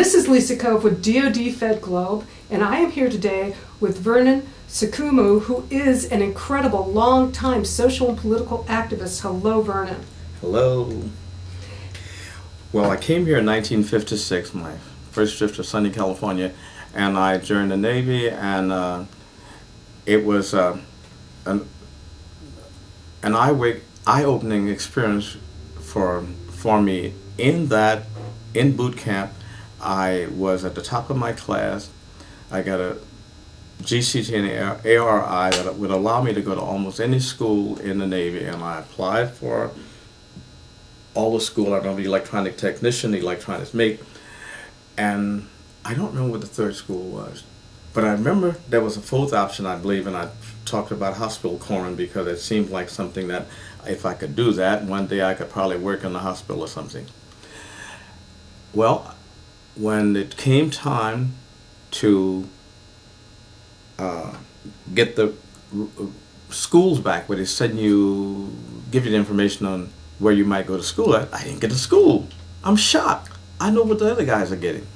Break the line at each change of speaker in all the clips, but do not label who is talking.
This is Lisa Cove with DoD Fed Globe, and I am here today with Vernon Sukumu, who is an incredible long-time social and political activist. Hello, Vernon.
Hello. Well, I came here in 1956, my first trip to sunny California, and I joined the Navy, and it was an eye-opening experience for me in boot camp. I was at the top of my class. I got a GCT and ARI that would allow me to go to almost any school in the Navy, and I applied for all the school. I don't know, the electronic technician, the electronics mate, and I don't know what the third school was, but I remember there was a fourth option, I believe, and I talked about hospital corpsman because it seemed like something that if I could do that, one day I could probably work in the hospital or something. Well, when it came time to get the schools back, where they send you, give you the information on where you might go to school at, I didn't get to school. I'm shocked. I know what the other guys are getting.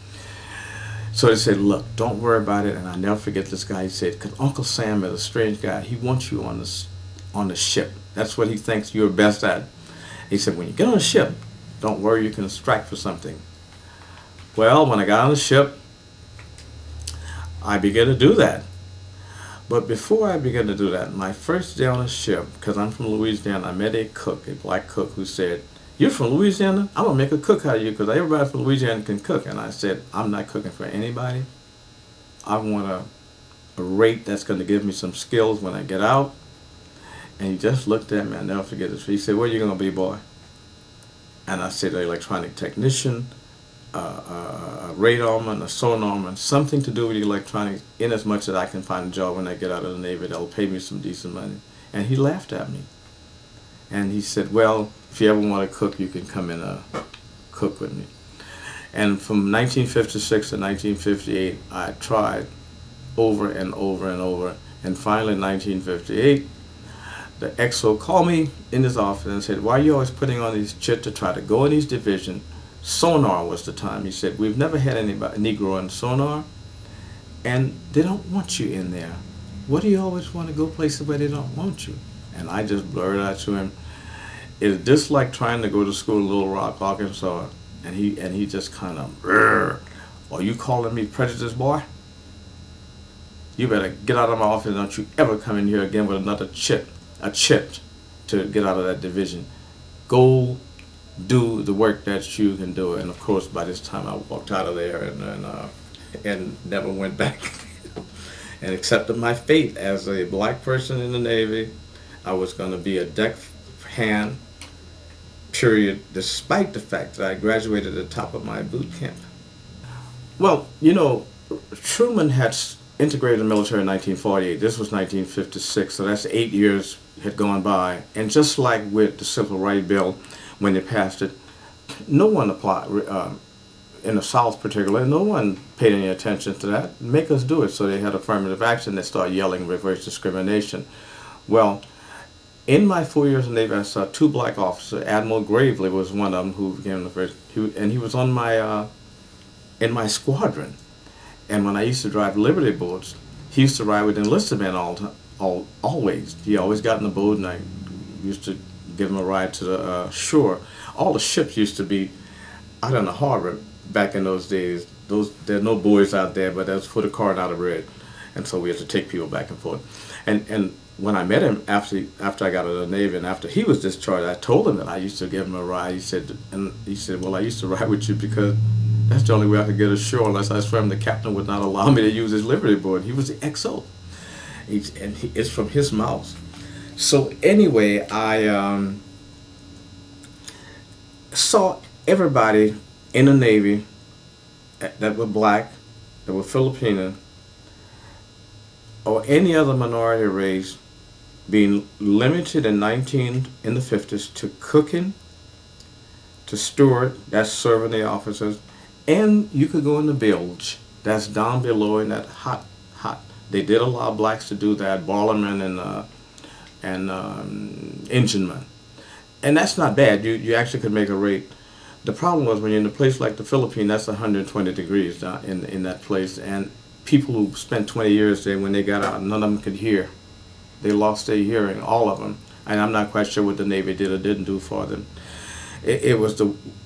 So they said, look, don't worry about it. And I never forget this guy. He said, because Uncle Sam is a strange guy. He wants you on the ship. That's what he thinks you're best at. He said, when you get on a ship, don't worry, you can strike for something. Well, when I got on the ship, I began to do that. But before I began to do that, my first day on the ship, because I'm from Louisiana, I met a cook, a black cook, who said, you're from Louisiana? I'm going to make a cook out of you because everybody from Louisiana can cook. And I said, I'm not cooking for anybody. I want a rate that's going to give me some skills when I get out. And he just looked at me, I'll never forget this. He said, where are you going to be, boy? And I said, an electronic technician, a radarman, a sonarman, something to do with electronics, in as much as I can find a job when I get out of the Navy that'll pay me some decent money. And he laughed at me. And he said, well, if you ever want to cook, you can come and cook with me. And from 1956 to 1958, I tried over and over and over. And finally, in 1958, the XO called me in his office and said, why are you always putting on these chits to try to go in these divisions? Sonar was the time. He said, we've never had anybody Negro in sonar, and they don't want you in there. What do you always want to go places where they don't want you? And I just blurted out to him, is this like trying to go to school in Little Rock, Arkansas? And he just kind of, are you calling me prejudiced, boy? You better get out of my office. Don't you ever come in here again with another chip to get out of that division. Go do the work that you can do. And of course, by this time I walked out of there and never went back and accepted my fate as a black person in the Navy. I was going to be a deck hand, period, despite the fact that I graduated at the top of my boot camp. Well, you know, Truman had integrated the military in 1948. This was 1956, so that's 8 years had gone by. And just like with the Civil Rights Bill, when they passed it, no one applied, in the South particularly, no one paid any attention to that. Make us do it. So they had affirmative action. They started yelling reverse discrimination. Well, in my 4 years in the Navy, I saw two black officers. Admiral Gravely was one of them who became the first, and he was on my, in my squadron. And when I used to drive Liberty boats, he used to ride with enlisted men always. He always got in the boat, and I used to give him a ride to the shore. All the ships used to be out in the harbor back in those days. There are no buoys out there, but that's for the car not a red. And so we had to take people back and forth. And when I met him after I got out of the Navy and after he was discharged, I told him that I used to give him a ride. He said, well, I used to ride with you because that's the only way I could get ashore. Unless I swam, the captain would not allow me to use his Liberty boat. He was the XO. It's from his mouth. So anyway, I saw everybody in the Navy that were black, that were Filipino, or any other minority race being limited in the 50s to cooking, to steward, that's serving the officers, and you could go in the bilge, that's down below in that hot. They did allow blacks to do that, boilermen and enginemen. And that's not bad. You actually could make a rate. The problem was when you're in a place like the Philippines, that's 120 degrees down in that place, and people who spent 20 years there, when they got out, none of them could hear. They lost their hearing, all of them, and I'm not quite sure what the Navy did or didn't do for them. It was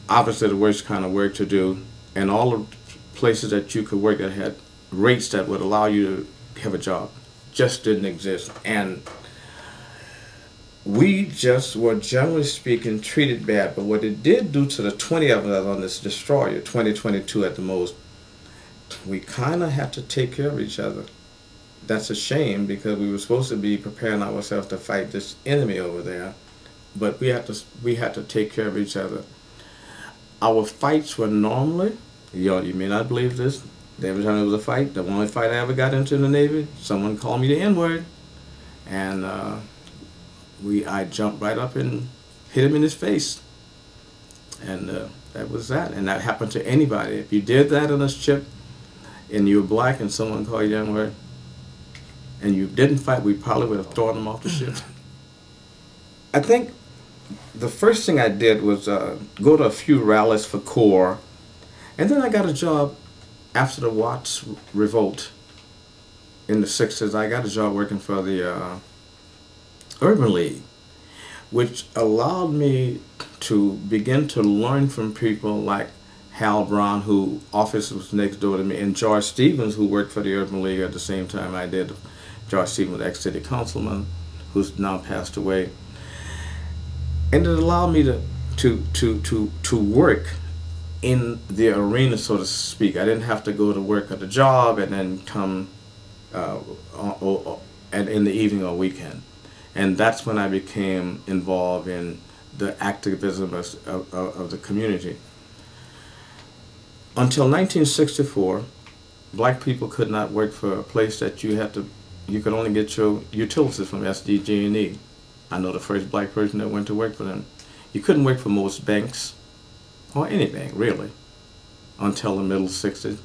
obviously the worst kind of work to do, and all the places that you could work that had rates that would allow you to have a job just didn't exist. And we just were, generally speaking, treated bad. But what it did do to the 20 of us on this destroyer, 2022 at the most, we kind of had to take care of each other. That's a shame, because we were supposed to be preparing ourselves to fight this enemy over there. But we had to take care of each other. Our fights were normally, you may not believe this, every time there was a fight, the only fight I ever got into in the Navy, someone called me the N-word. And I jumped right up and hit him in his face. And that was that. And that happened to anybody. If you did that on a ship and you were black and someone called you the N-word and you didn't fight, we probably would have thrown them off the ship. I think the first thing I did was go to a few rallies for CORE, and then I got a job after the Watts revolt in the 60s. I got a job working for the Urban League, which allowed me to begin to learn from people like Hal Brown, whose office was next door to me, and George Stevens, who worked for the Urban League at the same time I did. George Stevens was ex-city councilman, who's now passed away. And it allowed me to work in the arena, so to speak. I didn't have to go to work at a job and then come in the evening or weekend. And that's when I became involved in the activism of the community. Until 1964, black people could not work for a place that you could only get your utilities from SDG&E. I know the first black person that went to work for them. You couldn't work for most banks, or any bank really, until the middle 60s.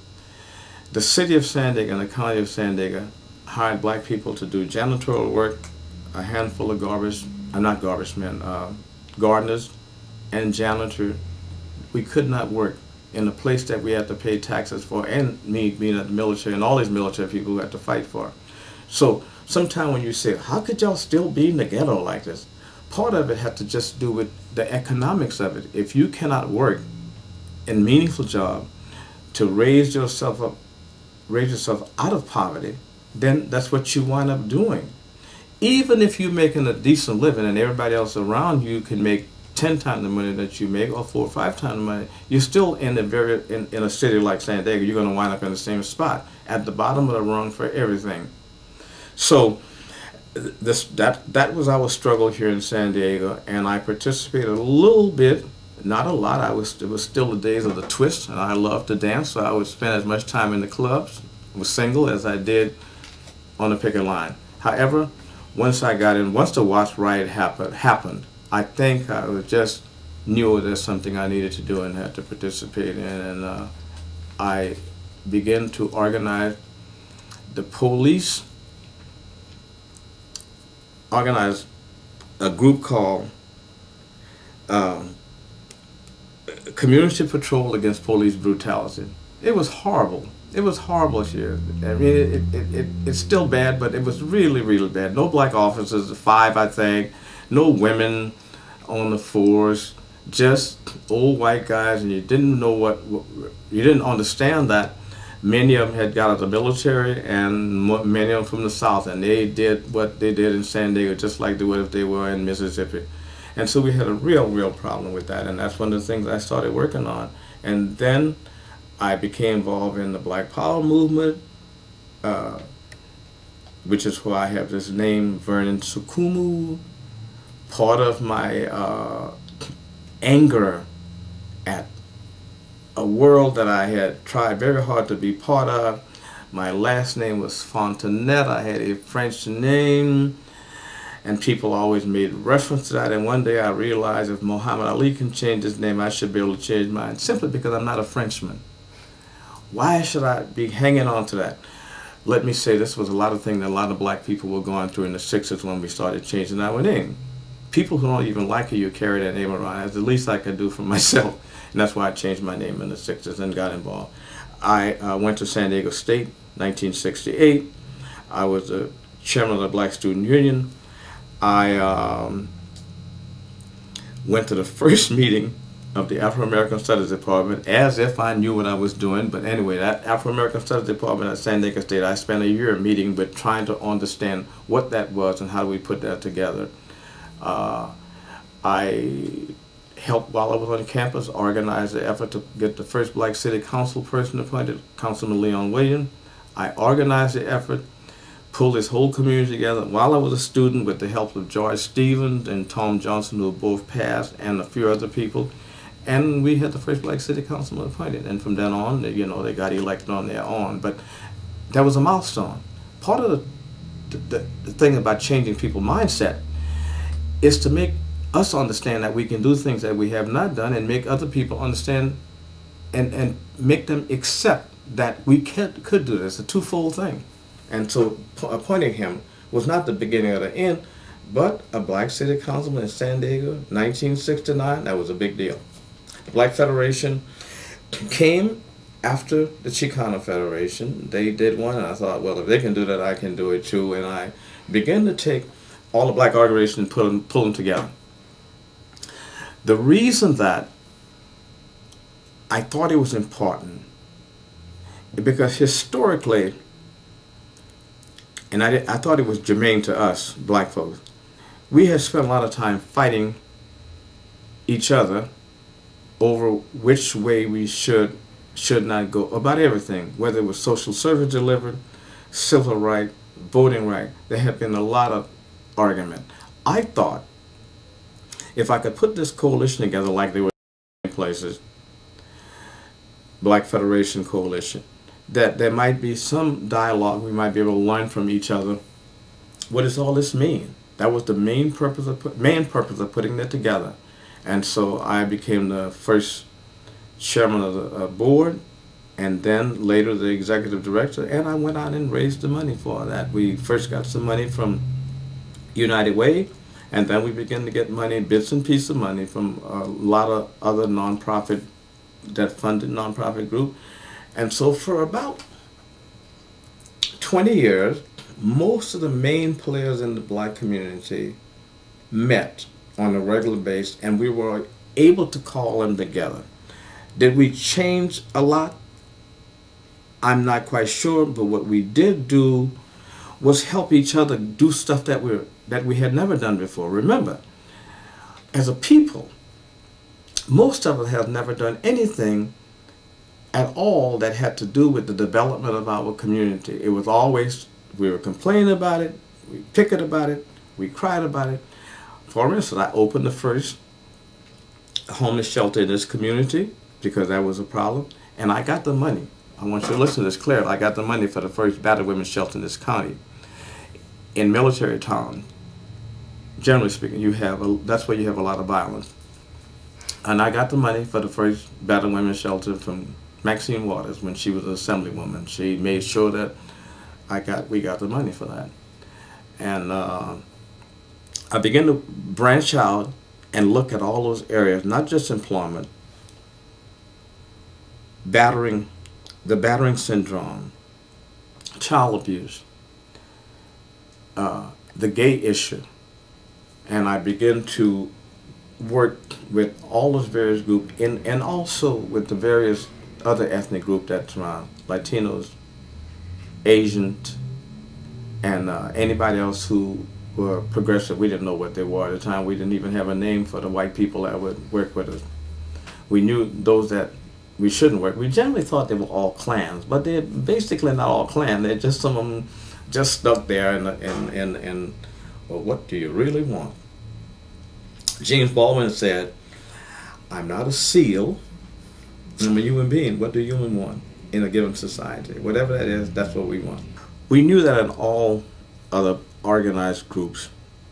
The city of San Diego and the county of San Diego hired black people to do janitorial work, a handful of gardeners and janitors. We could not work in a place that we had to pay taxes for, and me being at the military and all these military people who had to fight for. So sometimes when you say, how could y'all still be in the ghetto like this? Part of it had to just do with the economics of it. If you cannot work in a meaningful job to raise yourself out of poverty, then that's what you wind up doing. Even if you're making a decent living and everybody else around you can make 10 times the money that you make, or 4 or 5 times the money, you're still in a city like San Diego. You're going to wind up in the same spot, at the bottom of the rung for everything. So that was our struggle here in San Diego, and I participated a little bit, not a lot. It was still the days of the twist, and I loved to dance, so I would spend as much time in the clubs, was single, as I did on the picket line. However, once the Watts riot happened, I think I just knew there's something I needed to do and had to participate in, and I began to organize the police. Organized a group called Community Patrol Against Police Brutality. It was horrible. It was horrible here. I mean, it's still bad, but it was really, really bad. No black officers, 5 I think, no women on the force, just old white guys, and you didn't know you didn't understand that many of them had got out of the military, and many of them from the South, and they did what they did in San Diego just like they would if they were in Mississippi. And so we had a real problem with that, and that's one of the things I started working on. And then I became involved in the Black Power movement, which is why I have this name, Vernon Sukumu. Part of my anger at a world that I had tried very hard to be part of. My last name was Fontenette. I had a French name, and people always made reference to that. And one day I realized if Muhammad Ali can change his name, I should be able to change mine, simply because I'm not a Frenchman. Why should I be hanging on to that? Let me say, this was a lot of things that a lot of black people were going through in the 60s when we started changing our name. people who don't even like you, you carry that name around. That's the least I could do for myself. And that's why I changed my name in the 60s and got involved. I went to San Diego State, 1968. I was the chairman of the Black Student Union. I went to the first meeting of the Afro-American Studies Department as if I knew what I was doing. But anyway, that Afro-American Studies Department at San Diego State, I spent a year meeting with trying to understand what that was and how do we put that together. I helped, while I was on campus, organize the effort to get the first Black City Council person appointed, Councilman Leon Williams. I organized the effort, pulled this whole community together while I was a student with the help of George Stevens and Tom Johnson, who both passed, and a few other people. And we had the first Black City Councilman appointed. And from then on, you know, they got elected on their own. But that was a milestone. Part of the thing about changing people's mindset is to make us understand that we can do things that we have not done, and make other people understand and make them accept that we could do this. It's a twofold thing. And so appointing him was not the beginning of the end, but a Black City Councilman in San Diego, 1969, that was a big deal. The Black Federation came after the Chicano Federation. They did one, and I thought, well, if they can do that, I can do it too. And I began to take all the Black organizations and pull them together. The reason that I thought it was important, because historically, and I thought it was germane to us, Black folks, we had spent a lot of time fighting each other over which way we should not go about everything, whether it was social service delivered, civil rights, voting rights. There had been a lot of argument. I thought if I could put this coalition together like they were in places, Black Federation Coalition, that there might be some dialogue, we might be able to learn from each other. What does all this mean? That was the main purpose of putting it together. And so I became the first chairman of the board, and then later the executive director, and I went out and raised the money for that. We first got some money from United Way, and then we began to get money, bits and pieces of money, from a lot of other nonprofit, that funded nonprofit group. And so for about 20 years, most of the main players in the Black community met on a regular basis, and we were able to call them together. Did we change a lot? I'm not quite sure, but what we did do was help each other do stuff that we had never done before. Remember, as a people, most of us have never done anything at all that had to do with the development of our community. It was always, we were complaining about it, we picketed about it, we cried about it. For instance, I opened the first homeless shelter in this community because that was a problem, and I got the money. I want you to listen to this clearly. I got the money for the first battered women's shelter in this county. In military town, generally speaking, that's where you have a lot of violence. And I got the money for the first battered women's shelter from Maxine Waters when she was an assemblywoman. She made sure that we got the money for that. And I began to branch out and look at all those areas, not just employment, the battering syndrome, child abuse, the gay issue. And I began to work with all those various groups and also with the various other ethnic groups that's around, Latinos, Asians, and anybody else who were progressive. We didn't know what they were at the time. We didn't even have a name for the white people that would work with us. We knew those that we shouldn't work. We generally thought they were all clans, but they're basically not all clans. They're just some of them just stuck there and well, what do you really want? James Baldwin said, I'm not a seal, I'm a human being. What do humans want in a given society? Whatever that is, that's what we want. We knew that in all other organized groups,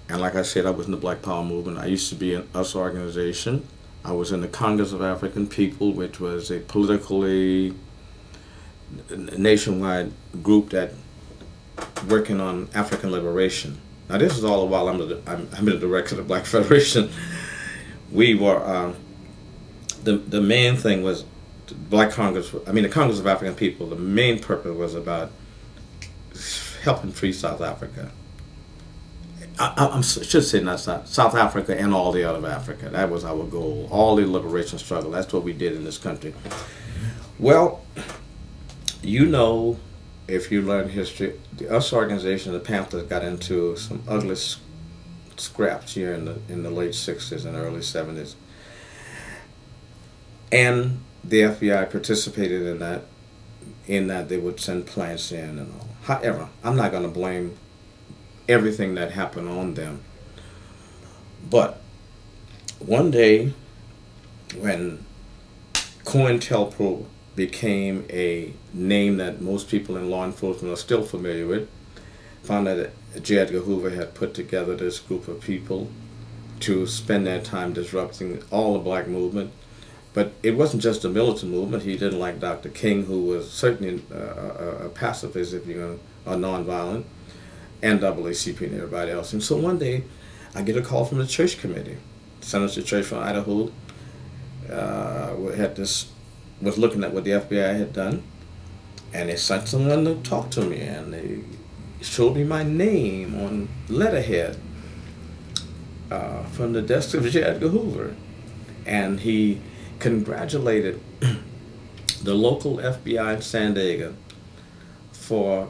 and like I said, I was in the Black Power movement. I used to be in US organization. I was in the Congress of African People, which was a politically nationwide group that working on African liberation. Now this is all the while I'm the director of the Black Federation. We were the main thing was the Black Congress. I mean the Congress of African People. The main purpose was about helping free South Africa. I should say not South Africa and all the other Africa. That was our goal. All the liberation struggle. That's what we did in this country. Well, you know, if you learn history, the US organization, the Panthers, got into some ugly scraps here in the late '60s and early '70s, and the FBI participated in that. In that, they would send plants in and all. However, I'm not going to blame everything that happened on them. But one day, when COINTELPRO became a name that most people in law enforcement are still familiar with, found that J. Edgar Hoover had put together this group of people to spend their time disrupting all the black movement. But it wasn't just a militant movement. He didn't like Dr. King, who was certainly a pacifist, if you're going to, or nonviolent, and NAACP and everybody else. And so one day, I get a call from the church committee. Senator Church from Idaho was looking at what the FBI had done, and they sent someone to talk to me, and they showed me my name on letterhead from the desk of J. Edgar Hoover, and he congratulated the local FBI in San Diego for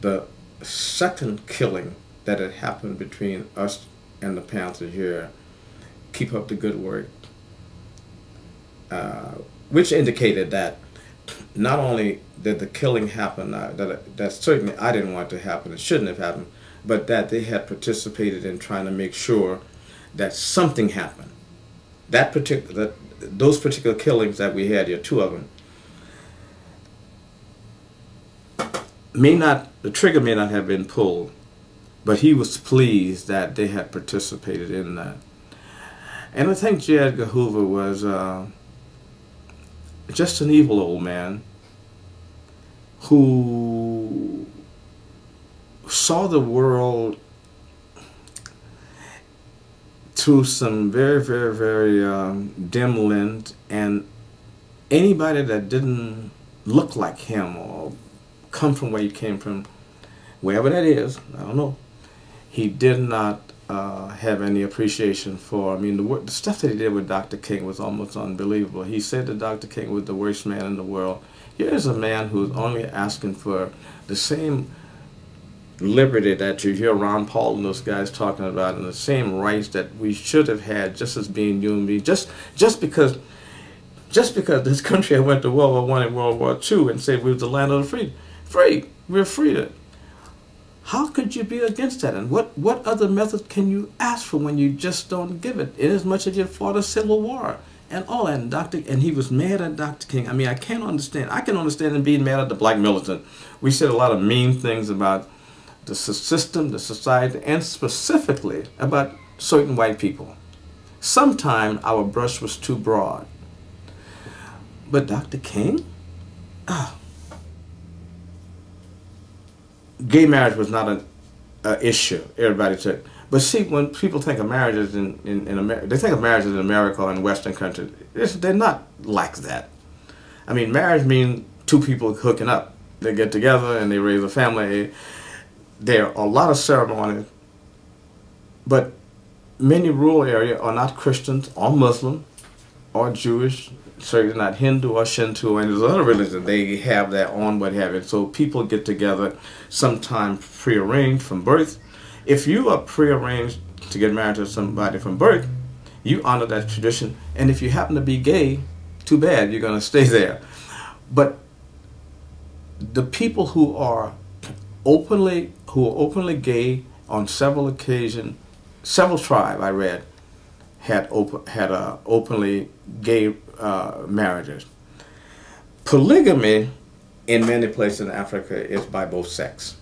the second killing that had happened between us and the Panthers here. Keep up the good work. Which indicated that not only did the killing happen, that certainly I didn't want to happen, it shouldn't have happened, but that they had participated in trying to make sure that something happened. Those particular killings that we had here, 2 of them, the trigger may not have been pulled, but he was pleased that they had participated in that. And I think J. Edgar Hoover was just an evil old man who saw the world through some very, very, very dim lens, and anybody that didn't look like him or come from where he came from, wherever that is, I don't know, he did not have any appreciation for. I mean, the stuff that he did with Dr. King was almost unbelievable. He said that Dr. King was the worst man in the world. Here's a man who's only asking for the same liberty that you hear Ron Paul and those guys talking about, and the same rights that we should have had just as being human beings. Just because this country had went to World War I and World War II and said we were the land of the free. We're free. How could you be against that? And what other method can you ask for when you just don't give it? Inasmuch as you fought a civil war and all that. And he was mad at Dr. King. I mean, I can't understand. I can understand him being mad at the black militant. We said a lot of mean things about the system, the society, and specifically about certain white people. Sometimes our brush was too broad. But Dr. King? Gay marriage was not an issue. Everybody said. But see, when people think of marriages in America, they think of marriages in America or in Western countries. They're not like that. I mean, marriage means 2 people hooking up. They get together and they raise a family. There are a lot of ceremonies, but many rural areas are not Christians or Muslim or Jewish, certainly not Hindu or Shinto, and there's other religions. They have their own what have you. So people get together, sometimes prearranged from birth. If you are prearranged to get married to somebody from birth, you honor that tradition, and if you happen to be gay, too bad, you're going to stay there. But the people who are openly gay on several occasions, several tribes I read had openly gay marriages. Polygamy in many places in Africa is by both sex.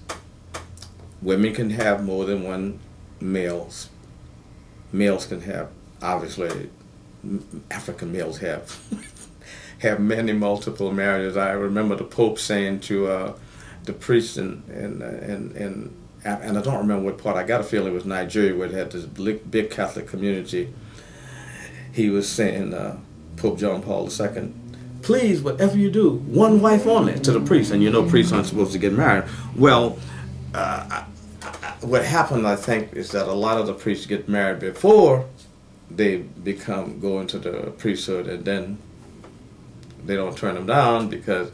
Women can have more than one males. Males can have, obviously, African males have have many multiple marriages. I remember the Pope saying to the priest in and I don't remember what part. I got a feeling it was Nigeria, where it had this big Catholic community. He was saying, Pope John Paul II, please, whatever you do, one wife only, to the priest. And you know priests aren't supposed to get married. Well, what happened, I think, is that a lot of the priests get married before they go into the priesthood, and then they don't turn them down, because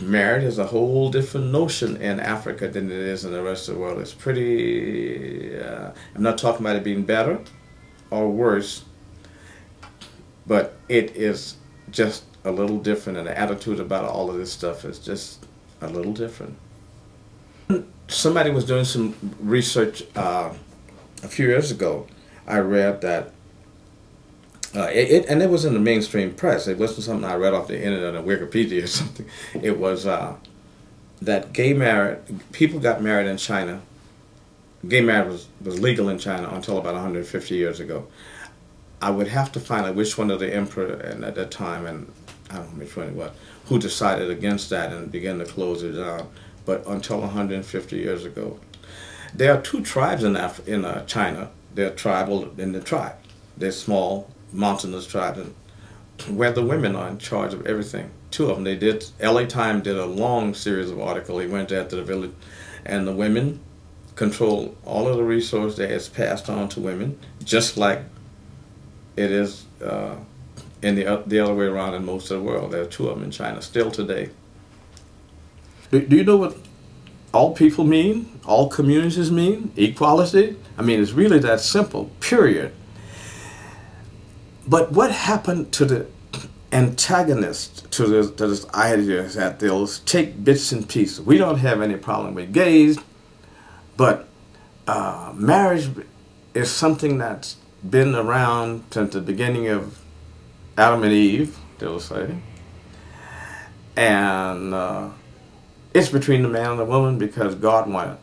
marriage is a whole different notion in Africa than it is in the rest of the world. It's pretty, I'm not talking about it being better or worse, but it is just a little different, and the attitude about all of this stuff is just a little different. Somebody was doing some research a few years ago. I read that, and it was in the mainstream press. It wasn't something I read off the internet or Wikipedia or something. It was that people got married in China. Gay marriage was legal in China until about 150 years ago. I would have to find out which one of the emperor at that time, and I don't know which one it was, who decided against that and began to close it down. But until 150 years ago, there are two tribes in China. They're tribal in the tribe. They're small, mountainous tribes, and where the women are in charge of everything. Two of them, they did. LA Times did a long series of articles. He went out to the village, and the women control all of the resources that is passed on to women, just like it is in the other way around in most of the world. There are two of them in China still today. Do you know what all people mean? All communities mean? Equality? I mean, it's really that simple, period. But what happened to the antagonist to this idea is that they'll take bits and pieces. We don't have any problem with gays, but marriage is something that's been around since the beginning of Adam and Eve, they'll say. And it's between the man and the woman because God wanted.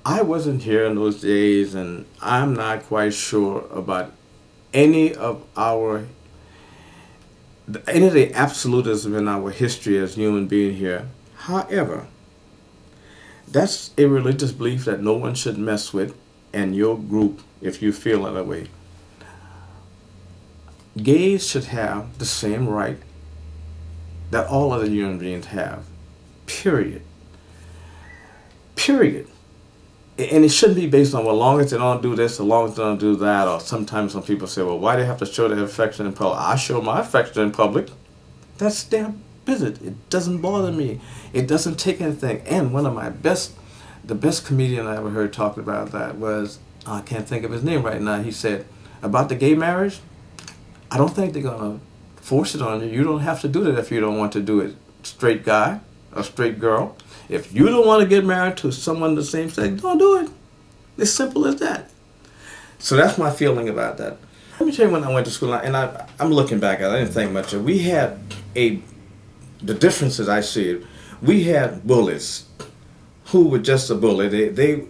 I wasn't here in those days, and I'm not quite sure about any of the absolutism in our history as human beings here. However, that's a religious belief that no one should mess with, and your group, if you feel that way. Gays should have the same right that all other human beings have. Period. Period. And it shouldn't be based on, well, as long as they don't do this, as long as they don't do that, or sometimes some people say, well, why do they have to show their affection in public? I show my affection in public. That's their business. It doesn't bother me. It doesn't take anything. And one of the best comedian I ever heard talking about that was, I can't think of his name right now, he said, about the gay marriage, I don't think they're going to force it on you. You don't have to do that if you don't want to do it. Straight guy or straight girl. If you don't want to get married to someone of the same sex, don't do it. It's simple as that. So that's my feeling about that. Let me tell you, when I went to school, and I'm looking back at it, I didn't think much of it. We had the differences I see. We had bullies who were just a bully. They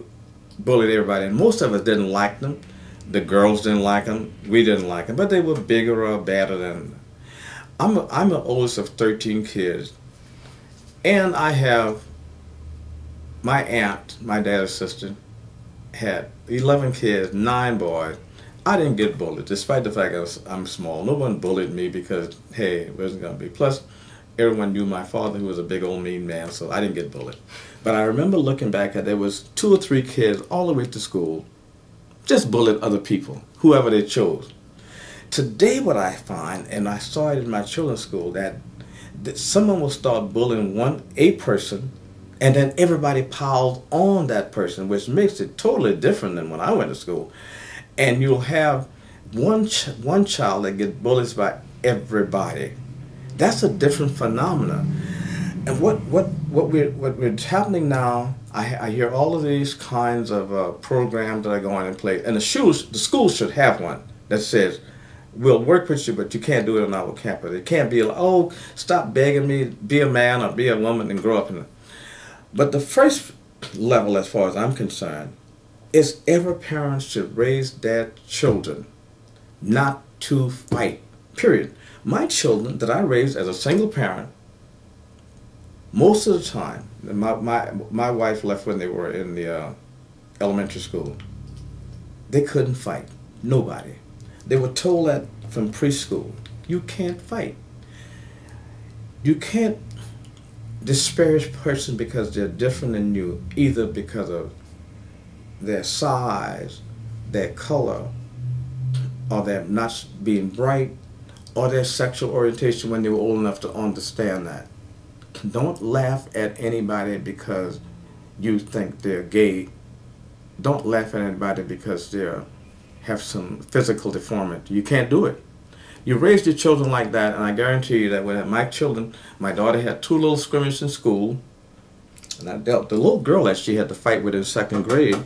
bullied everybody, and most of us didn't like them. The girls didn't like them. We didn't like them, but they were bigger or badder than. I'm the oldest of 13 kids, and I have. My aunt, my dad's sister, had 11 kids, 9 boys. I didn't get bullied, despite the fact that I'm small. No one bullied me because, hey, it wasn't going to be. Plus, everyone knew my father, who was a big old mean man, so I didn't get bullied. But I remember looking back at there was 2 or 3 kids all the way to school, just bullied other people, whoever they chose. Today what I find, and I saw it in my children's school, that someone will start bullying a person, and then everybody piles on that person, which makes it totally different than when I went to school. And you'll have one child that gets bullied by everybody. That's a different phenomenon. And what's happening now, I hear all of these kinds of programs that are going in place. And the schools should have one that says, we'll work with you, but you can't do it on our campus. It can't be like, oh, stop begging me, be a man or be a woman and grow up in it. But the first level, as far as I'm concerned, is every parent should raise their children not to fight, period. My children that I raised as a single parent, most of the time, my wife left when they were in the elementary school. They couldn't fight. Nobody. They were told that from preschool. You can't fight. You can't disparage a person because they're different than you, either because of their size, their color, or their not being bright, or their sexual orientation when they were old enough to understand that. Don't laugh at anybody because you think they're gay. Don't laugh at anybody because they have some physical deformity. You can't do it. You raise your children like that, and I guarantee you that when my children, my daughter had 2 little skirmishes in school, and I dealt, the little girl that she had to fight with in 2nd grade,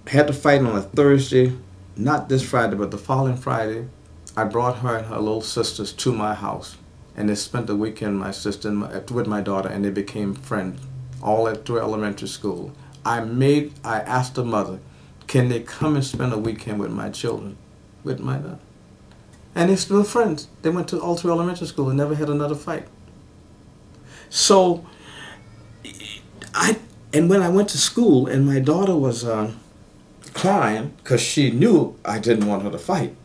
had to fight on a Thursday, not this Friday, but the following Friday. I brought her and her little sisters to my house, and they spent the weekend, my sister and with my daughter, and they became friends, all through elementary school. I asked the mother, can they come and spend a weekend with my children, with my daughter? And they're still friends. They went to all through elementary school and never had another fight. So, and when I went to school and my daughter was crying because she knew I didn't want her to fight.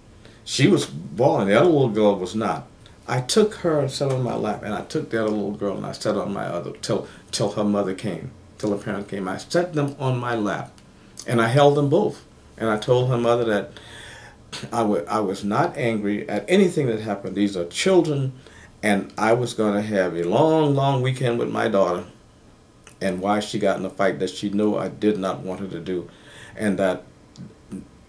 She was bawling. The other little girl was not. I took her and sat on my lap, and I took the other little girl and I sat on my other till her mother came, till her parent came. I set them on my lap, and I held them both. And I told her mother that I was not angry at anything that happened. These are children, and I was going to have a long, long weekend with my daughter, and why she got in a fight that she knew I did not want her to do, and that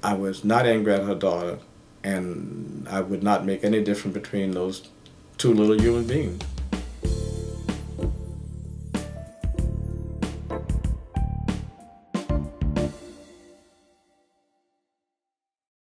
I was not angry at her daughter, and I would not make any difference between those 2 little human beings.